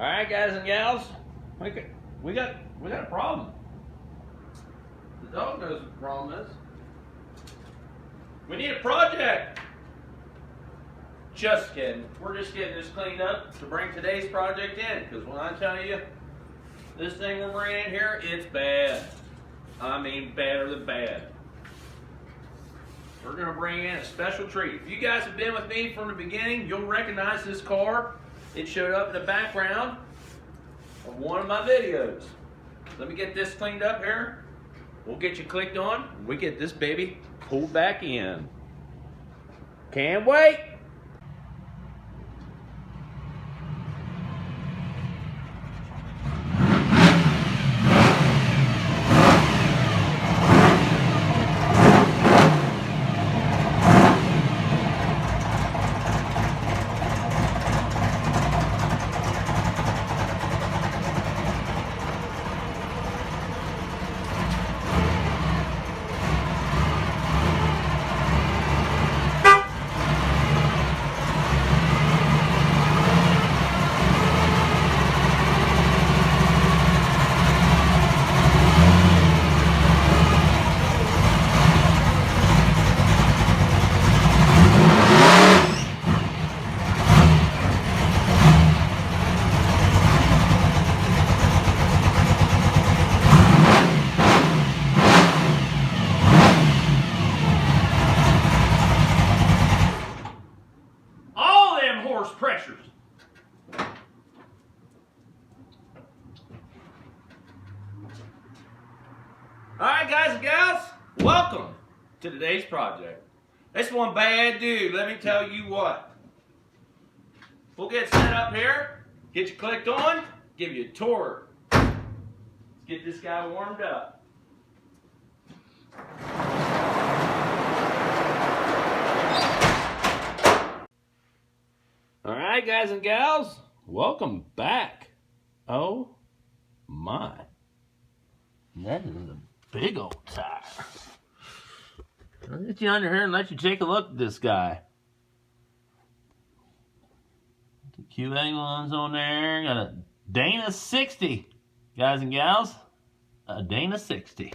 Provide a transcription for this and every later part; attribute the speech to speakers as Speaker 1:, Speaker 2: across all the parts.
Speaker 1: Alright, guys and gals, we got a problem. The dog knows what the problem is. We need a project. Just kidding. We're just getting this cleaned up to bring today's project in, because when I tell you this thing we're bringing in here, it's bad. I mean, better than bad. We're going to bring in a special treat. If you guys have been with me from the beginning, you'll recognize this car. It showed up in the background of one of my videos. Let me get this cleaned up here. We'll get you clicked on. We get this baby pulled back in. Can't wait. Pressures. Alright, guys and gals, welcome to today's project. This one bad dude, let me tell you what. We'll get set up here, get you clicked on, give you a tour. Let's get this guy warmed up. Alright, guys and gals, welcome back. Oh my, that is a big old tire. I'll get you under here and let you take a look at this guy. The QA1's on there, got a Dana 60, guys and gals, a Dana 60.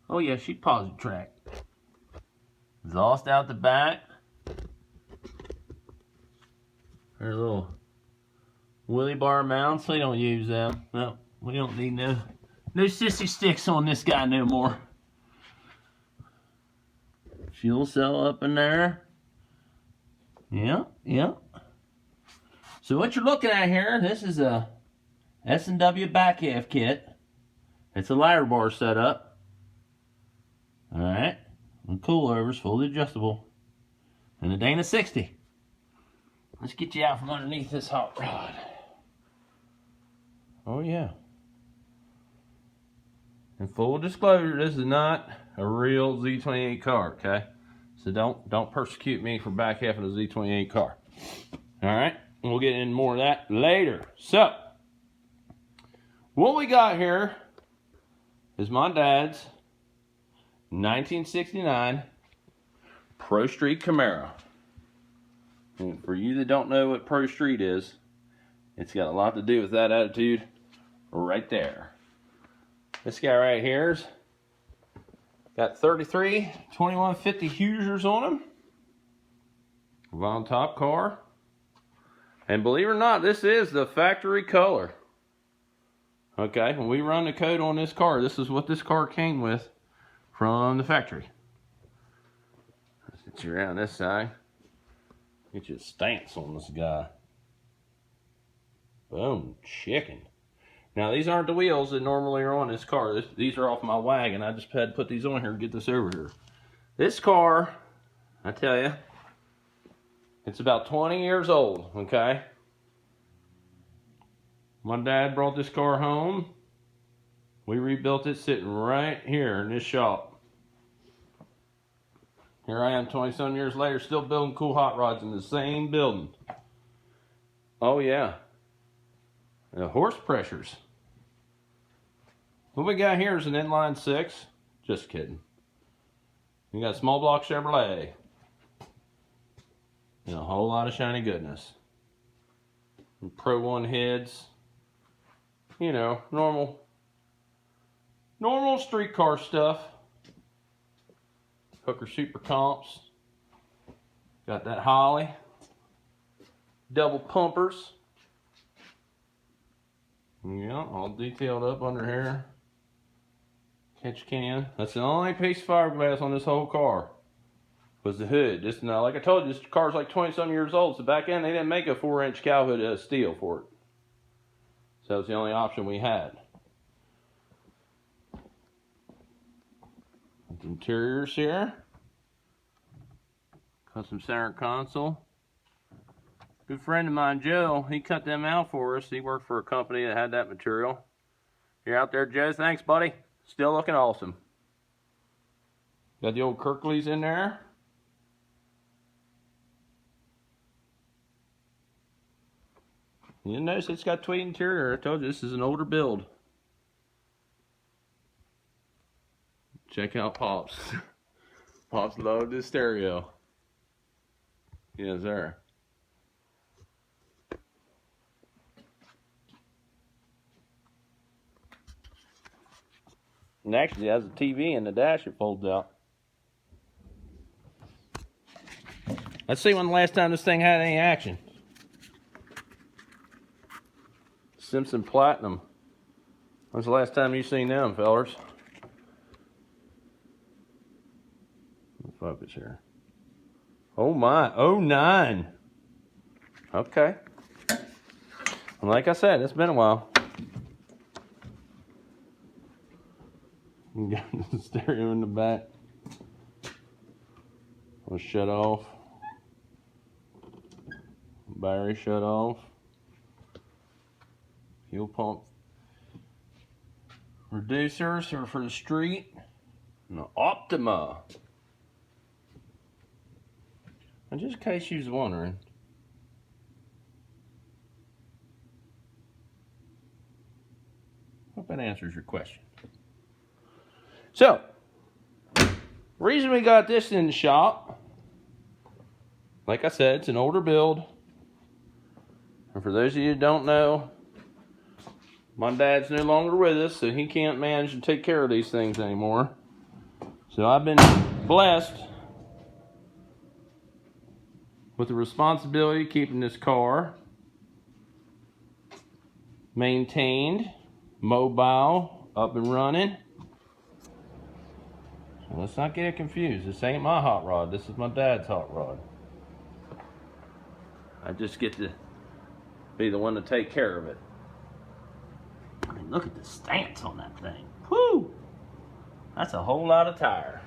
Speaker 1: Oh yeah, she positive track. Exhaust out the back. Our little wheelie bar mounts, we don't use them. No, we don't need no sissy sticks on this guy no more. Fuel cell up in there. Yeah. So what you're looking at here, this is a S&W back half kit. It's a ladder bar setup. Alright. And coilovers, fully adjustable. And a Dana 60. Let's get you out from underneath this hot rod. Oh yeah. In full disclosure, this is not a real Z28 car, okay? So don't persecute me for back half of the Z28 car. Alright? We'll get into more of that later. So, what we got here is my dad's 1969 ProStreet Camaro. And for you that don't know what ProStreet is, it's got a lot to do with that attitude right there. This guy right here's got 33 2150 Hoosiers on him. Von top car. And believe it or not, this is the factory color. Okay, when we run the code on this car, this is what this car came with from the factory. Let's get you around this side. Get you a stance on this guy. Boom, chicken. Now these aren't the wheels that normally are on this car. These are off my wagon. I just had to put these on here and get this over here. This car, I tell you, it's about 20 years old, okay? My dad brought this car home. We rebuilt it sitting right here in this shop. Here I am 20-some years later, still building cool hot rods in the same building. Oh yeah. The horse pressures. What we got here is an inline 6. Just kidding. We got small block Chevrolet. And a whole lot of shiny goodness. Pro One heads. You know, normal street car stuff. Hooker Super Comps. Got that Holly. Double pumpers. Yeah, all detailed up under here. Catch can. That's the only piece of fiberglass on this whole car. Was the hood. This now, like I told you, this car's like 20-some years old. So back then they didn't make a 4-inch cow hood steel for it. So that was the only option we had. The interiors here. Custom center console. Good friend of mine, Joe, he cut them out for us. He worked for a company that had that material. You're out there, Joe. Thanks, buddy. Still looking awesome. Got the old Kirkleys in there. You notice it's got tweed interior. I told you this is an older build. Check out Pops. Pops loved his stereo. Yes, sir. And actually it has a TV in the dash it folds out. Let's see when the last time this thing had any action. Simpson Platinum. When's the last time you seen them, fellers? Focus here. Oh my, 09. Okay. And like I said, it's been a while. You got the stereo in the back. I'll shut off. Battery shut off. Fuel pump reducers are for the street. And the Optima. And just in case you was wondering, hope that answers your question. So, reason we got this in the shop, like I said, it's an older build. And for those of you who don't know, my dad's no longer with us, so he can't manage to take care of these things anymore. So I've been blessed with the responsibility of keeping this car maintained, mobile, up and running. So let's not get it confused. This ain't my hot rod. This is my dad's hot rod. I just get to be the one to take care of it. I mean, look at the stance on that thing. Whew! That's a whole lot of tire.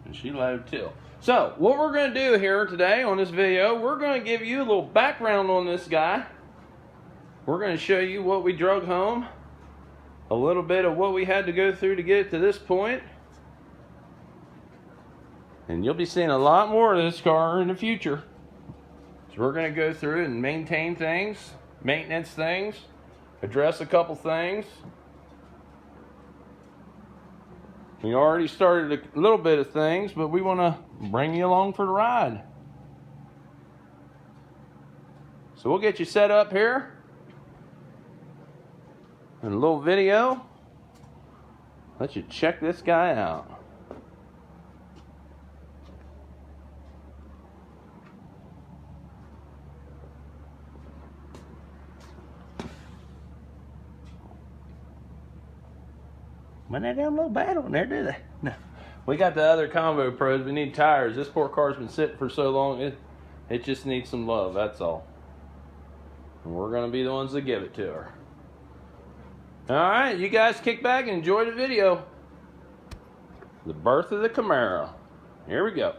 Speaker 1: And she low too. So, what we're going to do here today on this video, we're going to give you a little background on this guy. We're going to show you what we drug home. A little bit of what we had to go through to get it to this point. And you'll be seeing a lot more of this car in the future. So we're going to go through and maintain things, maintenance things, address a couple things. We already started a little bit of things, but we want to bring you along for the ride. So we'll get you set up here in a little video. Let you check this guy out. But they don't look bad on there, do they? No. We got the other combo pros. We need tires. This poor car's been sitting for so long, it just needs some love, that's all. And we're going to be the ones that give it to her. Alright, you guys kick back and enjoy the video. The birth of the Camaro. Here we go.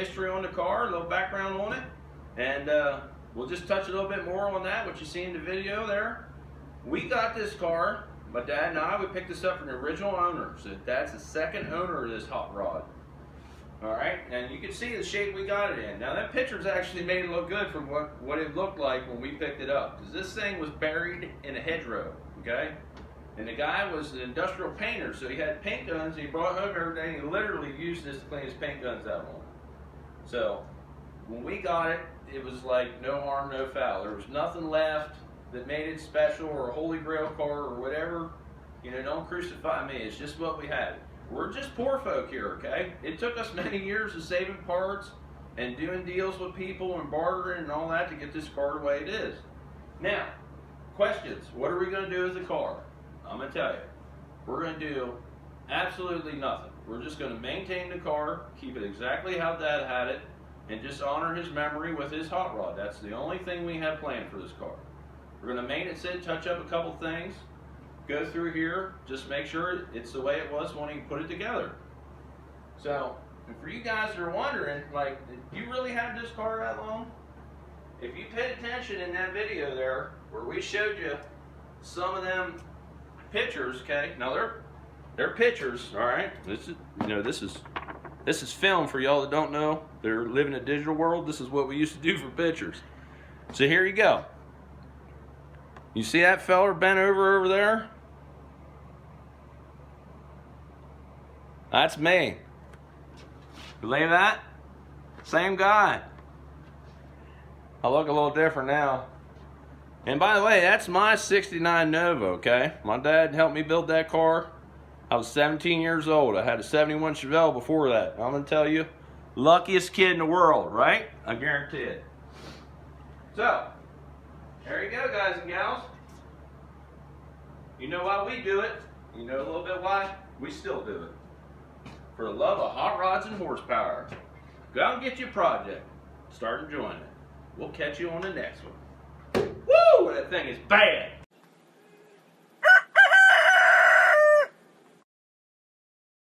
Speaker 1: history on the car, a little background on it, and we'll just touch a little bit more on that, what you see in the video there. We got this car, my dad and I, we picked this up from the original owner. So that's the second owner of this hot rod. Alright, and you can see the shape we got it in. Now that picture's actually made it look good from what it looked like when we picked it up. Because this thing was buried in a hedgerow, okay? And the guy was an industrial painter, so he had paint guns, and he brought home everything, and he literally used this to clean his paint guns out on. So, when we got it, it was like no harm, no foul. There was nothing left that made it special, or a holy grail car, or whatever. You know, don't crucify me, it's just what we had. We're just poor folk here, okay? It took us many years of saving parts and doing deals with people and bartering and all that to get this car the way it is. Now, questions. What are we going to do with the car? I'm going to tell you. We're going to do absolutely nothing. We're just going to maintain the car, keep it exactly how Dad had it, and just honor his memory with his hot rod. That's the only thing we have planned for this car. We're going to maintenance it, touch up a couple things, go through here, just make sure it's the way it was when he put it together. So, and for you guys that are wondering, like, did you really have this car that long? If you paid attention in that video there, where we showed you some of them pictures, okay? Now they're pictures, all right? This is, you know, this is film for y'all that don't know. They're living in a digital world. This is what we used to do for pictures. So here you go. You see that feller bent over there? That's me. Believe that? Same guy. I look a little different now. And by the way, that's my 69 Nova, okay? My dad helped me build that car. I was 17 years old. I had a 71 Chevelle before that. I'm gonna tell you, luckiest kid in the world, right? I guarantee it. So, there you go, guys and gals. You know why we do it. You know a little bit why we still do it. For the love of hot rods and horsepower. Go out and get your project. Start enjoying it. We'll catch you on the next one. Woo! That thing is bad.